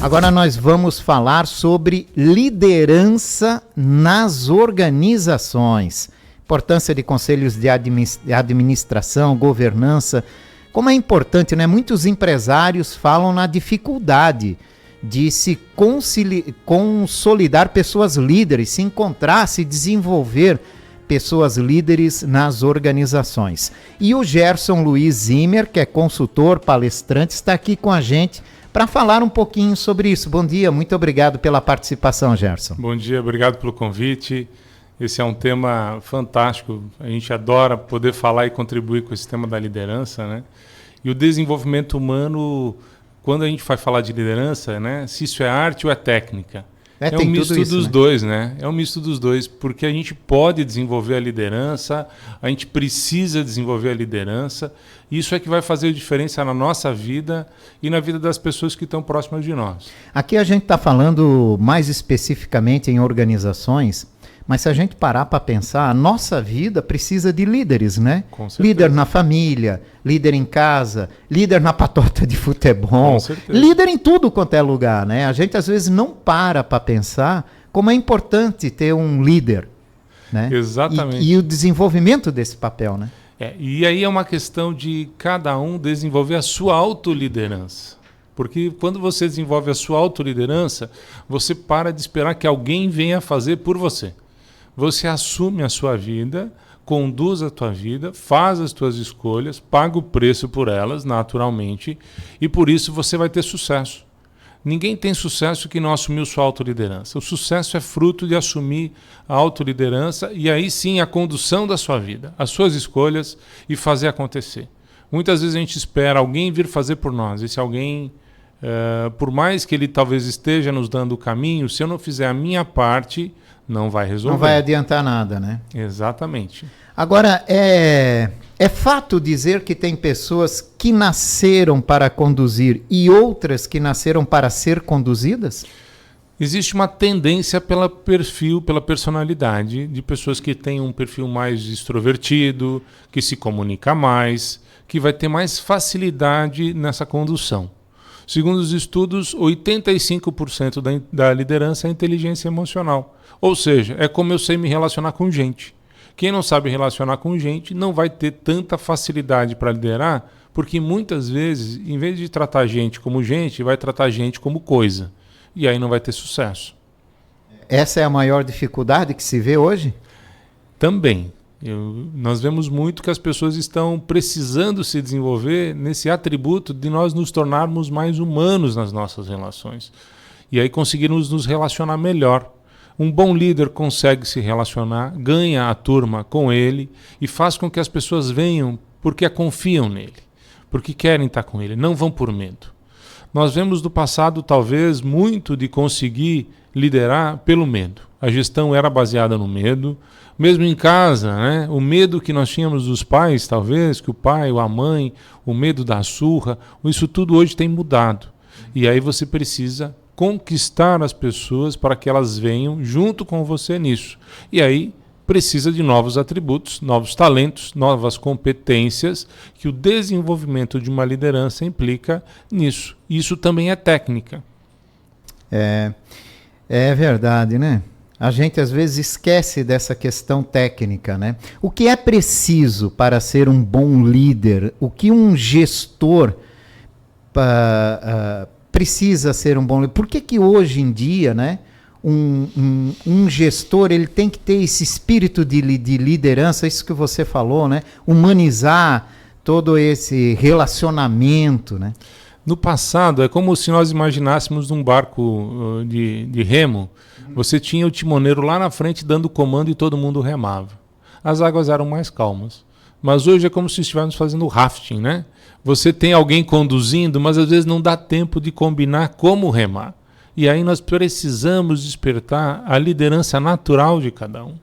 Agora nós vamos falar sobre liderança nas organizações. Importância de conselhos de administração, governança. Como é importante, né? Muitos empresários falam na dificuldade de se consolidar pessoas líderes, se encontrar, se desenvolver pessoas líderes nas organizações. E o Gerson Luiz Zimmer, que é consultor, palestrante, está aqui com a gente para falar um pouquinho sobre isso. Bom dia, muito obrigado pela participação, Gerson. Bom dia, obrigado pelo convite. Esse é um tema fantástico, a gente adora poder falar e contribuir com esse tema da liderança, né? E o desenvolvimento humano, quando a gente vai falar de liderança, né? Se isso é arte ou é técnica. É um misto dos dois, né? É um misto dos dois, porque a gente pode desenvolver a liderança, a gente precisa desenvolver a liderança, e isso é que vai fazer diferença na nossa vida e na vida das pessoas que estão próximas de nós. Aqui a gente está falando mais especificamente em organizações, mas se a gente parar para pensar, a nossa vida precisa de líderes, né? Com certeza. Líder na família, líder em casa, líder na patota de futebol, líder em tudo quanto é lugar, né? A gente às vezes não para pensar como é importante ter um líder, né? Exatamente. E o desenvolvimento desse papel, né? E aí é uma questão de cada um desenvolver a sua autoliderança. Porque quando você desenvolve a sua autoliderança, você para de esperar que alguém venha fazer por você. Você assume a sua vida, conduz a tua vida, faz as tuas escolhas, paga o preço por elas, naturalmente, e por isso você vai ter sucesso. Ninguém tem sucesso que não assumiu sua autoliderança. O sucesso é fruto de assumir a autoliderança e aí sim a condução da sua vida, as suas escolhas e fazer acontecer. Muitas vezes a gente espera alguém vir fazer por nós, esse alguém... por mais que ele talvez esteja nos dando o caminho, se eu não fizer a minha parte, não vai resolver. Não vai adiantar nada, né? Exatamente. Agora, é fato dizer que tem pessoas que nasceram para conduzir e outras que nasceram para ser conduzidas? Existe uma tendência pelo perfil, pela personalidade de pessoas que têm um perfil mais extrovertido, que se comunica mais, que vai ter mais facilidade nessa condução. Segundo os estudos, 85% da liderança é inteligência emocional. Ou seja, é como eu sei me relacionar com gente. Quem não sabe relacionar com gente não vai ter tanta facilidade para liderar, porque muitas vezes, em vez de tratar gente como gente, vai tratar gente como coisa. E aí não vai ter sucesso. Essa é a maior dificuldade que se vê hoje? Também. Nós vemos muito que as pessoas estão precisando se desenvolver nesse atributo de nós nos tornarmos mais humanos nas nossas relações. E aí conseguirmos nos relacionar melhor. Um bom líder consegue se relacionar, ganha a turma com ele e faz com que as pessoas venham porque confiam nele, porque querem estar com ele, não vão por medo. Nós vemos do passado talvez muito de conseguir liderar pelo medo. A gestão era baseada no medo. Mesmo em casa, né? O medo que nós tínhamos dos pais, talvez, que o pai ou a mãe, o medo da surra, isso tudo hoje tem mudado. E aí você precisa conquistar as pessoas para que elas venham junto com você nisso. E aí precisa de novos atributos, novos talentos, novas competências, que o desenvolvimento de uma liderança implica nisso. Isso também é técnica. É verdade, né? A gente às vezes esquece dessa questão técnica, né? O que é preciso para ser um bom líder? O que um gestor precisa ser um bom líder? Por que hoje em dia, né, um gestor ele tem que ter esse espírito de liderança, isso que você falou, né? Humanizar todo esse relacionamento, né? No passado, é como se nós imaginássemos um barco de remo. Você tinha o timoneiro lá na frente dando comando e todo mundo remava. As águas eram mais calmas. Mas hoje é como se estivéssemos fazendo rafting, né? Você tem alguém conduzindo, mas às vezes não dá tempo de combinar como remar. E aí nós precisamos despertar a liderança natural de cada um.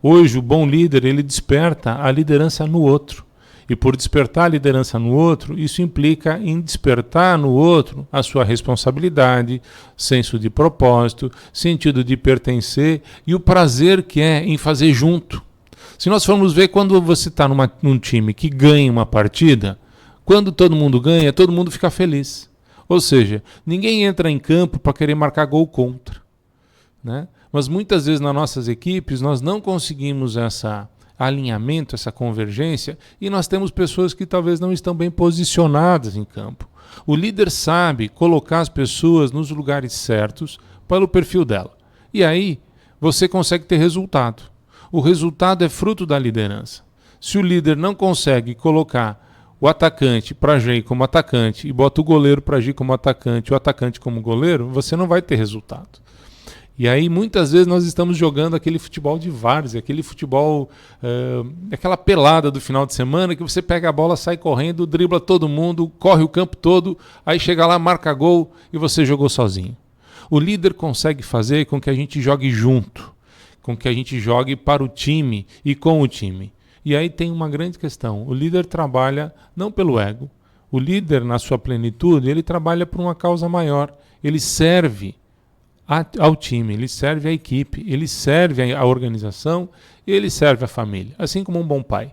Hoje o bom líder, ele desperta a liderança no outro. E por despertar a liderança no outro, isso implica em despertar no outro a sua responsabilidade, senso de propósito, sentido de pertencer e o prazer que é em fazer junto. Se nós formos ver, quando você está num time que ganha uma partida, quando todo mundo ganha, todo mundo fica feliz. Ou seja, ninguém entra em campo para querer marcar gol contra, né? Mas muitas vezes nas nossas equipes nós não conseguimos esse alinhamento, essa convergência, e nós temos pessoas que talvez não estão bem posicionadas em campo. O líder sabe colocar as pessoas nos lugares certos para o perfil dela. E aí você consegue ter resultado. O resultado é fruto da liderança. Se o líder não consegue colocar o atacante para agir como atacante e bota o goleiro para agir como atacante, o atacante como goleiro, você não vai ter resultado. E aí muitas vezes nós estamos jogando aquele futebol de várzea, aquele futebol, aquela pelada do final de semana que você pega a bola, sai correndo, dribla todo mundo, corre o campo todo, aí chega lá, marca gol e você jogou sozinho. O líder consegue fazer com que a gente jogue junto, com que a gente jogue para o time e com o time. E aí tem uma grande questão, o líder trabalha não pelo ego, o líder na sua plenitude, ele trabalha por uma causa maior, ele serve ao time, ele serve à equipe, ele serve à organização e ele serve à família, assim como um bom pai.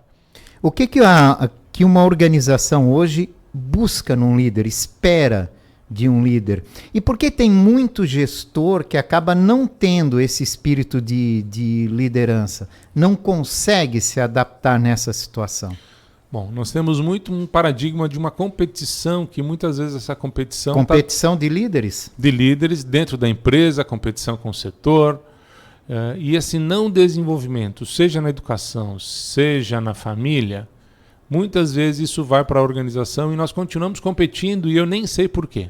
O que uma organização hoje busca num líder, espera de um líder? E por que tem muito gestor que acaba não tendo esse espírito de liderança, não consegue se adaptar nessa situação? Bom, nós temos muito um paradigma de uma competição, que muitas vezes essa competição... Competição de líderes? De líderes dentro da empresa, competição com o setor, e esse não desenvolvimento, seja na educação, seja na família, muitas vezes isso vai para a organização e nós continuamos competindo e eu nem sei por quê.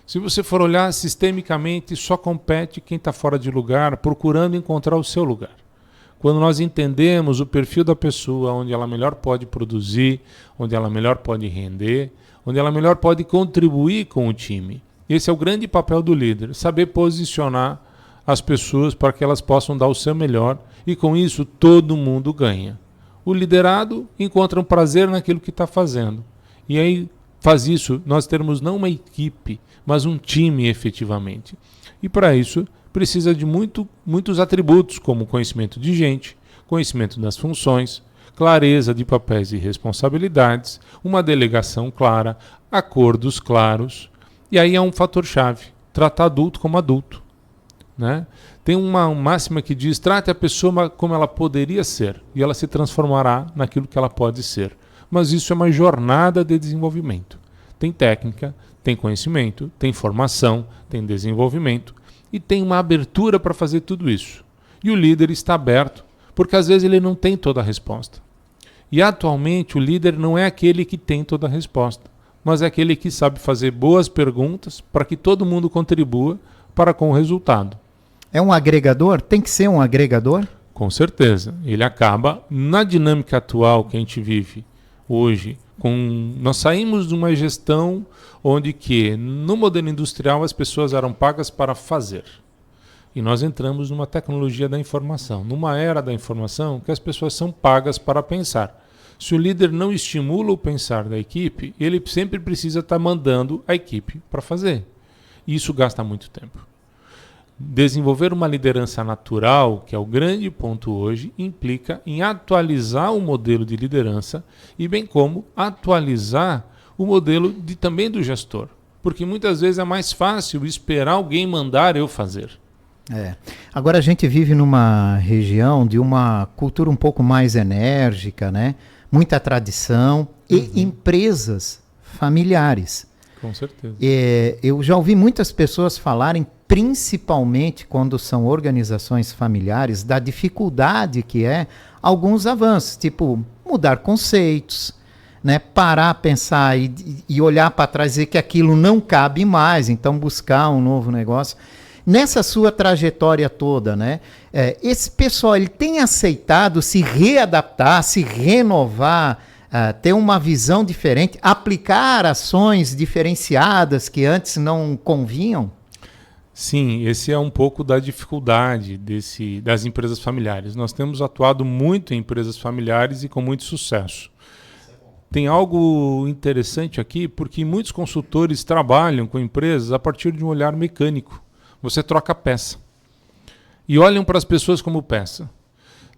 Se você for olhar sistemicamente, só compete quem está fora de lugar, procurando encontrar o seu lugar. Quando nós entendemos o perfil da pessoa, onde ela melhor pode produzir, onde ela melhor pode render, onde ela melhor pode contribuir com o time. Esse é o grande papel do líder, saber posicionar as pessoas para que elas possam dar o seu melhor e com isso todo mundo ganha. O liderado encontra um prazer naquilo que está fazendo. E aí faz isso nós termos não uma equipe, mas um time efetivamente. E para isso precisa de muitos atributos, como conhecimento de gente, conhecimento das funções, clareza de papéis e responsabilidades, uma delegação clara, acordos claros. E aí é um fator-chave, tratar adulto como adulto, né? Tem uma máxima que diz, trate a pessoa como ela poderia ser, e ela se transformará naquilo que ela pode ser. Mas isso é uma jornada de desenvolvimento. Tem técnica, tem conhecimento, tem formação, tem desenvolvimento, e tem uma abertura para fazer tudo isso. E o líder está aberto, porque às vezes ele não tem toda a resposta. E atualmente o líder não é aquele que tem toda a resposta, mas é aquele que sabe fazer boas perguntas para que todo mundo contribua para com o resultado. É um agregador? Tem que ser um agregador? Com certeza. Ele acaba, na dinâmica atual que a gente vive hoje, nós saímos de uma gestão onde que no modelo industrial as pessoas eram pagas para fazer. E nós entramos numa tecnologia da informação, numa era da informação que as pessoas são pagas para pensar. Se o líder não estimula o pensar da equipe, ele sempre precisa estar mandando a equipe para fazer. E isso gasta muito tempo. Desenvolver uma liderança natural, que é o grande ponto hoje, implica em atualizar o modelo de liderança e bem como atualizar o modelo também do gestor. Porque muitas vezes é mais fácil esperar alguém mandar eu fazer. Agora a gente vive numa região de uma cultura um pouco mais enérgica, né? Muita tradição e empresas familiares. Com certeza. Eu já ouvi muitas pessoas falarem, principalmente quando são organizações familiares, da dificuldade que é alguns avanços, tipo mudar conceitos, né? Parar, pensar e olhar para trás e dizer que aquilo não cabe mais, então buscar um novo negócio. Nessa sua trajetória toda, né? Esse pessoal ele tem aceitado se readaptar, se renovar, ter uma visão diferente, aplicar ações diferenciadas que antes não convinham? Sim, esse é um pouco da dificuldade das empresas familiares. Nós temos atuado muito em empresas familiares e com muito sucesso. Tem algo interessante aqui, porque muitos consultores trabalham com empresas a partir de um olhar mecânico. Você troca peça. E olham para as pessoas como peça.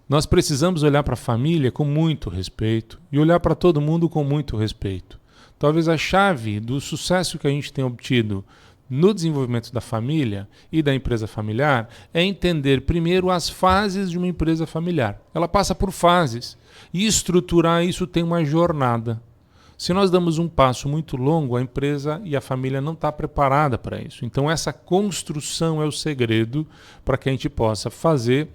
Nós precisamos olhar para a família com muito respeito e olhar para todo mundo com muito respeito. Talvez a chave do sucesso que a gente tem obtido no desenvolvimento da família e da empresa familiar é entender primeiro as fases de uma empresa familiar. Ela passa por fases e estruturar isso tem uma jornada. Se nós damos um passo muito longo, a empresa e a família não estão preparadas para isso. Então essa construção é o segredo para que a gente possa fazer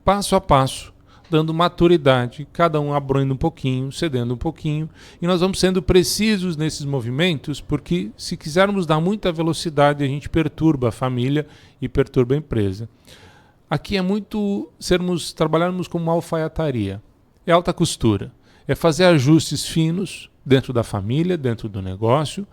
passo a passo, dando maturidade, cada um abrindo um pouquinho, cedendo um pouquinho, e nós vamos sendo precisos nesses movimentos, porque se quisermos dar muita velocidade, a gente perturba a família e perturba a empresa. Aqui é muito trabalharmos como uma alfaiataria, é alta costura, é fazer ajustes finos dentro da família, dentro do negócio,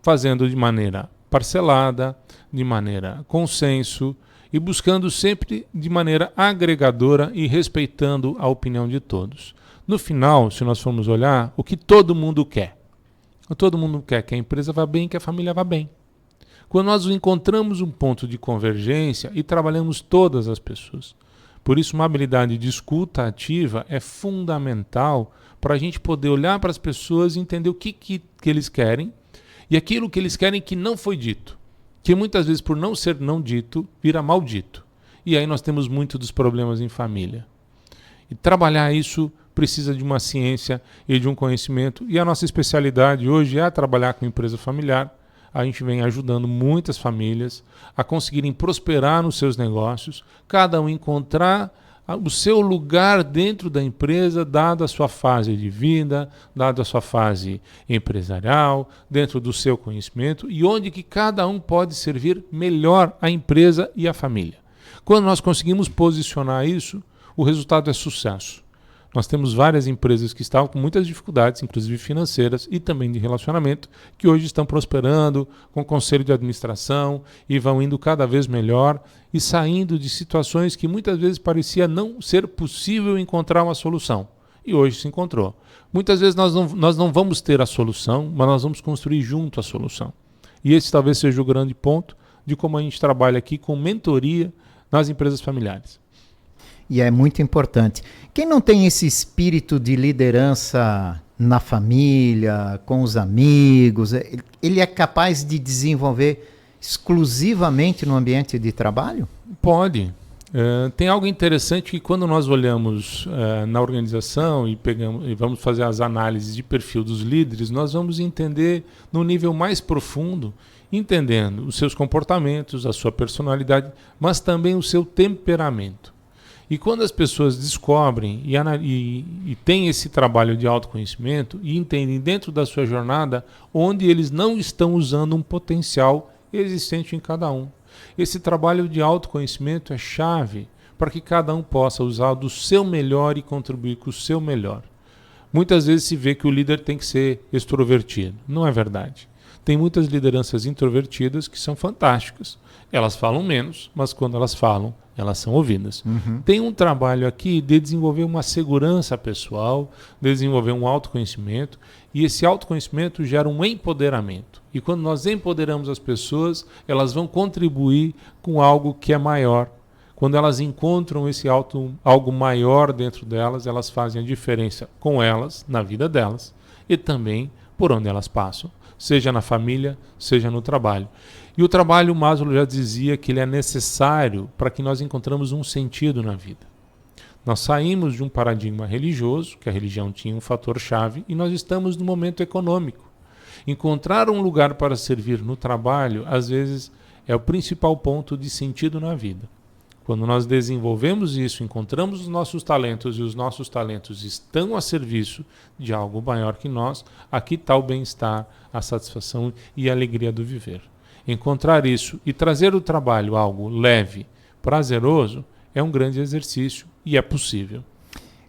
fazendo de maneira parcelada, de maneira consenso, e buscando sempre de maneira agregadora e respeitando a opinião de todos. No final, se nós formos olhar, o que todo mundo quer? Todo mundo quer que a empresa vá bem, que a família vá bem. Quando nós encontramos um ponto de convergência e trabalhamos todas as pessoas. Por isso, uma habilidade de escuta ativa é fundamental para a gente poder olhar para as pessoas e entender o que eles querem e aquilo que eles querem que não foi dito. Que muitas vezes, por não ser não dito, vira maldito. E aí nós temos muito dos problemas em família. E trabalhar isso precisa de uma ciência e de um conhecimento. E a nossa especialidade hoje é trabalhar com empresa familiar. A gente vem ajudando muitas famílias a conseguirem prosperar nos seus negócios, cada um encontrar o seu lugar dentro da empresa, dada a sua fase de vida, dada a sua fase empresarial, dentro do seu conhecimento e onde que cada um pode servir melhor a empresa e a família. Quando nós conseguimos posicionar isso, o resultado é sucesso. Nós temos várias empresas que estavam com muitas dificuldades, inclusive financeiras e também de relacionamento, que hoje estão prosperando com conselho de administração e vão indo cada vez melhor e saindo de situações que muitas vezes parecia não ser possível encontrar uma solução. E hoje se encontrou. Muitas vezes nós não vamos ter a solução, mas nós vamos construir junto a solução. E esse talvez seja o grande ponto de como a gente trabalha aqui com mentoria nas empresas familiares. E é muito importante. Quem não tem esse espírito de liderança na família, com os amigos, ele é capaz de desenvolver exclusivamente no ambiente de trabalho? Pode. Tem algo interessante que quando nós olhamos na organização e vamos fazer as análises de perfil dos líderes, nós vamos entender no nível mais profundo, entendendo os seus comportamentos, a sua personalidade, mas também o seu temperamento. E quando as pessoas descobrem e têm esse trabalho de autoconhecimento e entendem dentro da sua jornada onde eles não estão usando um potencial existente em cada um. Esse trabalho de autoconhecimento é chave para que cada um possa usar do seu melhor e contribuir com o seu melhor. Muitas vezes se vê que o líder tem que ser extrovertido. Não é verdade. Tem muitas lideranças introvertidas que são fantásticas. Elas falam menos, mas quando elas falam, elas são ouvidas. Tem um trabalho aqui de desenvolver uma segurança pessoal, de desenvolver um autoconhecimento, e esse autoconhecimento gera um empoderamento. E quando nós empoderamos as pessoas, elas vão contribuir com algo que é maior. Quando elas encontram esse algo maior dentro delas, elas fazem a diferença com elas, na vida delas, e também por onde elas passam, seja na família, seja no trabalho. E o trabalho, Maslow já dizia que ele é necessário para que nós encontramos um sentido na vida. Nós saímos de um paradigma religioso, que a religião tinha um fator-chave, e nós estamos no momento econômico. Encontrar um lugar para servir no trabalho, às vezes, é o principal ponto de sentido na vida. Quando nós desenvolvemos isso, encontramos os nossos talentos e os nossos talentos estão a serviço de algo maior que nós, aqui está o bem-estar, a satisfação e a alegria do viver. Encontrar isso e trazer o trabalho algo leve, prazeroso, é um grande exercício e é possível.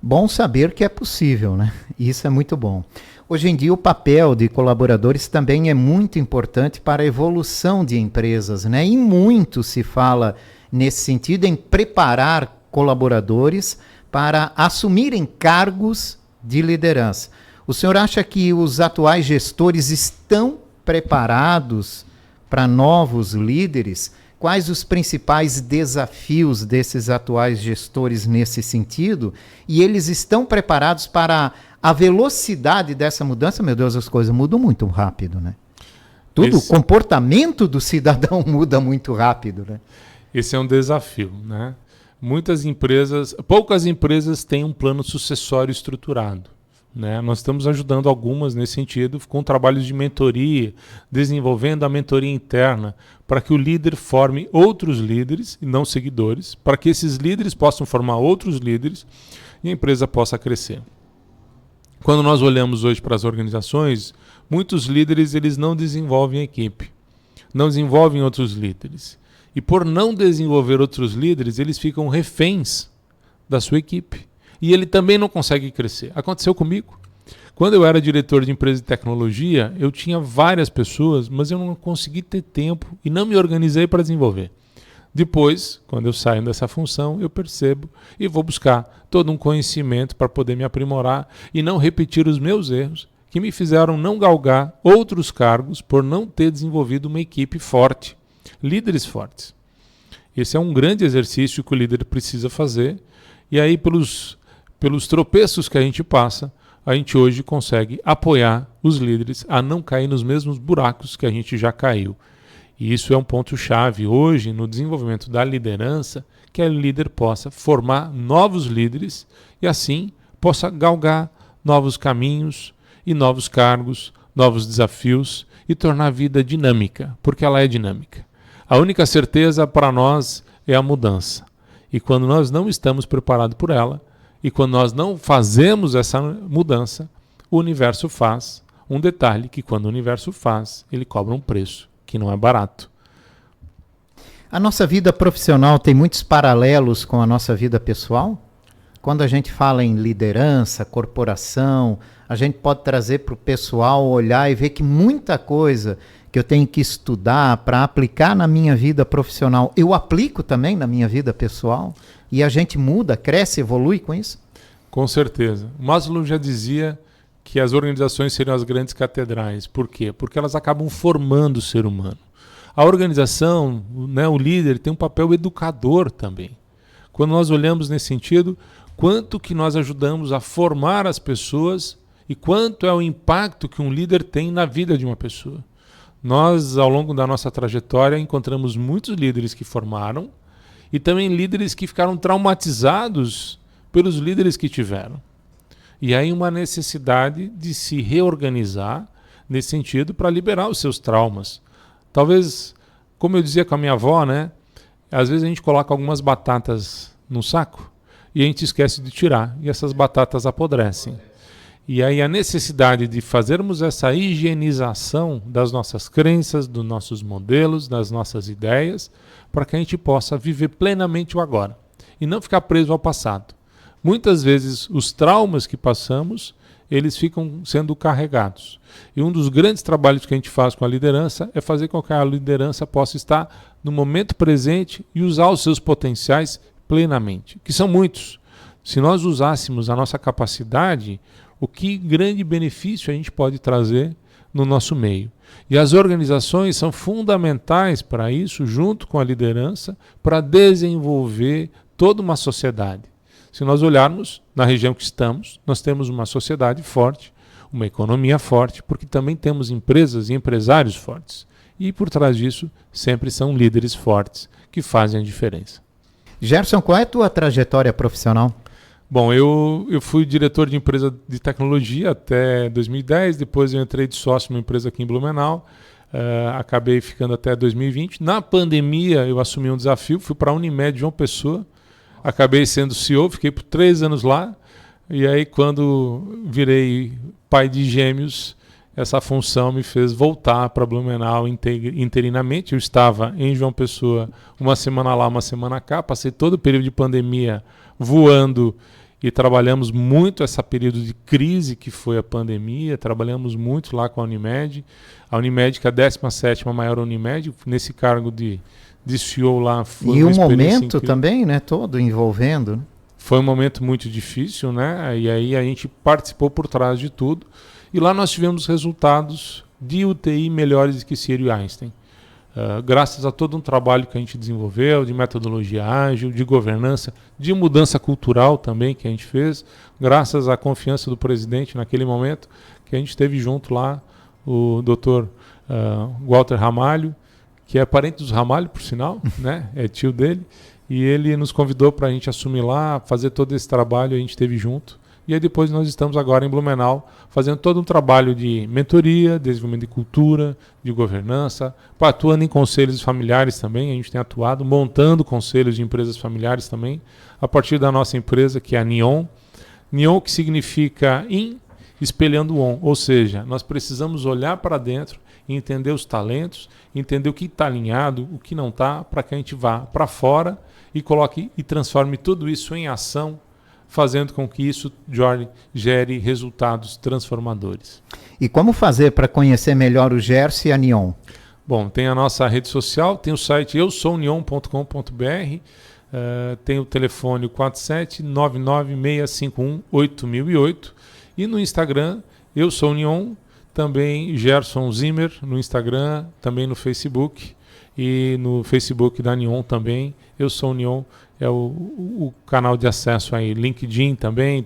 Bom saber que é possível, né? Isso é muito bom. Hoje em dia o papel de colaboradores também é muito importante para a evolução de empresas, né? E muito se fala nesse sentido em preparar colaboradores para assumirem cargos de liderança. O senhor acha que os atuais gestores estão preparados para novos líderes? Quais os principais desafios desses atuais gestores nesse sentido? E eles estão preparados para a velocidade dessa mudança, meu Deus, as coisas mudam muito rápido, né? Tudo, o comportamento do cidadão muda muito rápido, né? Esse é um desafio, né? Poucas empresas têm um plano sucessório estruturado, né? Nós estamos ajudando algumas nesse sentido com trabalhos de mentoria, desenvolvendo a mentoria interna para que o líder forme outros líderes e não seguidores, para que esses líderes possam formar outros líderes e a empresa possa crescer. Quando nós olhamos hoje para as organizações, muitos líderes eles não desenvolvem equipe, não desenvolvem outros líderes. E por não desenvolver outros líderes, eles ficam reféns da sua equipe. E ele também não consegue crescer. Aconteceu comigo. Quando eu era diretor de empresa de tecnologia, eu tinha várias pessoas, mas eu não consegui ter tempo e não me organizei para desenvolver. Depois, quando eu saio dessa função, eu percebo e vou buscar todo um conhecimento para poder me aprimorar e não repetir os meus erros que me fizeram não galgar outros cargos por não ter desenvolvido uma equipe forte, líderes fortes. Esse é um grande exercício que o líder precisa fazer e aí pelos tropeços que a gente passa, a gente hoje consegue apoiar os líderes a não cair nos mesmos buracos que a gente já caiu. E isso é um ponto-chave hoje no desenvolvimento da liderança, que a líder possa formar novos líderes e assim possa galgar novos caminhos e novos cargos, novos desafios e tornar a vida dinâmica, porque ela é dinâmica. A única certeza para nós é a mudança. E quando nós não estamos preparados por ela, e quando nós não fazemos essa mudança, o universo faz um detalhe que quando o universo faz, ele cobra um preço que não é barato. A nossa vida profissional tem muitos paralelos com a nossa vida pessoal? Quando a gente fala em liderança, corporação, a gente pode trazer para o pessoal olhar e ver que muita coisa que eu tenho que estudar para aplicar na minha vida profissional, eu aplico também na minha vida pessoal? E a gente muda, cresce, evolui com isso? Com certeza. Maslow já dizia que as organizações seriam as grandes catedrais. Por quê? Porque elas acabam formando o ser humano. A organização, né, o líder, tem um papel educador também. Quando nós olhamos nesse sentido, quanto que nós ajudamos a formar as pessoas e quanto é o impacto que um líder tem na vida de uma pessoa. Nós, ao longo da nossa trajetória, encontramos muitos líderes que formaram e também líderes que ficaram traumatizados pelos líderes que tiveram. E aí uma necessidade de se reorganizar nesse sentido para liberar os seus traumas. Talvez, como eu dizia com a minha avó, né? Às vezes a gente coloca algumas batatas num saco e a gente esquece de tirar e essas batatas apodrecem. E aí a necessidade de fazermos essa higienização das nossas crenças, dos nossos modelos, das nossas ideias, para que a gente possa viver plenamente o agora e não ficar preso ao passado. Muitas vezes os traumas que passamos, eles ficam sendo carregados. E um dos grandes trabalhos que a gente faz com a liderança é fazer com que a liderança possa estar no momento presente e usar os seus potenciais plenamente, que são muitos. Se nós usássemos a nossa capacidade, o que grande benefício a gente pode trazer no nosso meio. E as organizações são fundamentais para isso, junto com a liderança, para desenvolver toda uma sociedade. Se nós olharmos na região que estamos, nós temos uma sociedade forte, uma economia forte, porque também temos empresas e empresários fortes. E por trás disso, sempre são líderes fortes que fazem a diferença. Gerson, qual é a tua trajetória profissional? Bom, eu fui diretor de empresa de tecnologia até 2010, depois eu entrei de sócio numa empresa aqui em Blumenau, acabei ficando até 2020. Na pandemia eu assumi um desafio, fui para a Unimed João Pessoa, acabei sendo CEO, fiquei por 3 anos lá, e aí quando virei pai de gêmeos, essa função me fez voltar para Blumenau interinamente. Eu estava em João Pessoa uma semana lá, uma semana cá, passei todo o período de pandemia voando e trabalhamos muito esse período de crise que foi a pandemia, trabalhamos muito lá com a Unimed, que é a 17ª maior Unimed, nesse cargo de CEO lá. Foi e o momento incrível. Também, né, todo envolvendo. Foi um momento muito difícil, né? E aí a gente participou por trás de tudo. E lá nós tivemos resultados de UTI melhores que Sírio e Einstein. graças a todo um trabalho que a gente desenvolveu, de metodologia ágil, de governança, de mudança cultural também que a gente fez, graças à confiança do presidente naquele momento, que a gente teve junto lá o Dr. Walter Ramalho, que é parente dos Ramalho, por sinal, né? É tio dele, e ele nos convidou para a gente assumir lá, fazer todo esse trabalho, a gente teve junto. E aí depois nós estamos agora em Blumenau fazendo todo um trabalho de mentoria, desenvolvimento de cultura, de governança, atuando em conselhos familiares também, a gente tem atuado, montando conselhos de empresas familiares também, a partir da nossa empresa, que é a NION. NION, que significa in, espelhando on, ou seja, nós precisamos olhar para dentro, entender os talentos, entender o que está alinhado, o que não está, para que a gente vá para fora e coloque e transforme tudo isso em ação, fazendo com que isso gere resultados transformadores. E como fazer para conhecer melhor o Gerson e a NION? Bom, tem a nossa rede social, tem o site eusounion.com.br, tem o telefone 47996518008 e no Instagram, Eu Sou Union, também Gerson Zimmer no Instagram, também no Facebook e no Facebook da NION também, Eu Sou Union. É o canal de acesso aí, LinkedIn também,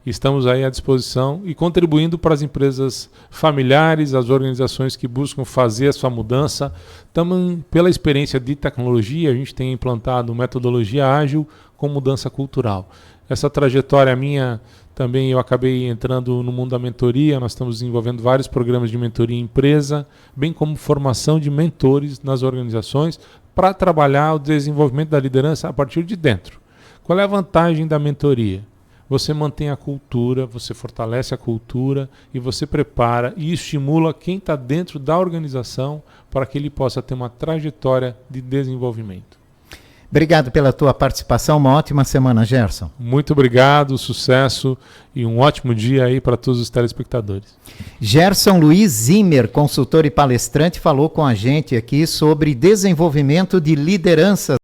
estamos aí à disposição e contribuindo para as empresas familiares, as organizações que buscam fazer a sua mudança. Também pela experiência de tecnologia, a gente tem implantado metodologia ágil com mudança cultural. Essa trajetória minha, também eu acabei entrando no mundo da mentoria, nós estamos desenvolvendo vários programas de mentoria em empresa, bem como formação de mentores nas organizações, para trabalhar o desenvolvimento da liderança a partir de dentro. Qual é a vantagem da mentoria? Você mantém a cultura, você fortalece a cultura e você prepara e estimula quem está dentro da organização para que ele possa ter uma trajetória de desenvolvimento. Obrigado pela tua participação, uma ótima semana, Gerson. Muito obrigado, sucesso e um ótimo dia aí para todos os telespectadores. Gerson Luiz Zimmer, consultor e palestrante, falou com a gente aqui sobre desenvolvimento de lideranças.